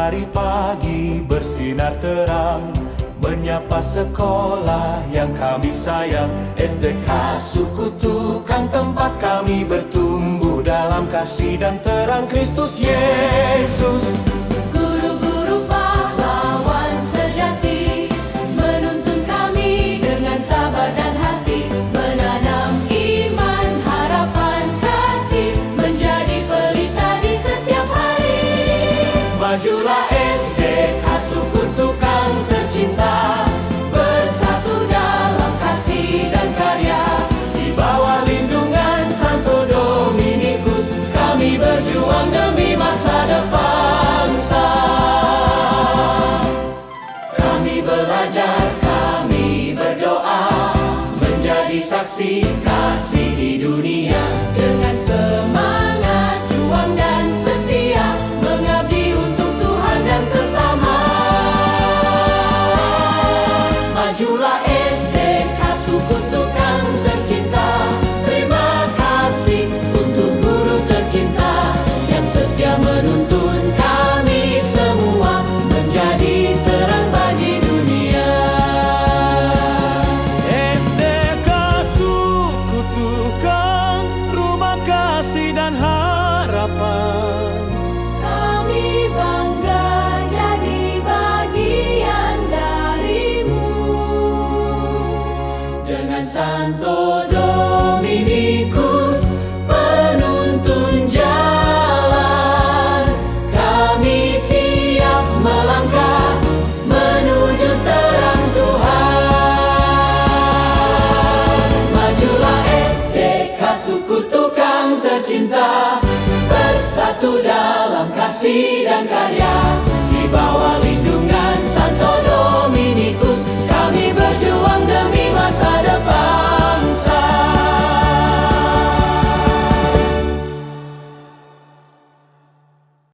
Hari pagi bersinar terang, menyapa sekolah yang kami sayang. SDK Suku Tukang, tempat kami bertumbuh dalam kasih dan terang Kristus Yesus. Guru-guru pahlawan sejati menuntun kami dengan sabar dan hati, menanam iman, harapan, kasih, menjadi pelita di setiap hari. Majulah SDK Suku Tukang tercinta, bersatu dalam kasih dan karya. Di bawah lindungan Santo Dominikus, kami berjuang demi masa depan bangsa. Kami belajar, kami berdoa, menjadi saksi kasih di dunia. Dengan semangat juang dan setia, mengabdi untuk Tuhan dan sesama. Majulah SDK Suku Tukang tercinta. Terima kasih untuk guru tercinta yang setia menuntun kami semua menjadi terang bagi dunia. SDK Suku Tukang, rumah kasih dan harapan. Kami bangga jadi bagian darimu. Dengan Santo Dominikus penuntun jalan, kami siap melangkah menuju terang Tuhan. Majulah SDK Suku Tukang tercinta, bersatu dalam kasih dan karya. Di bawah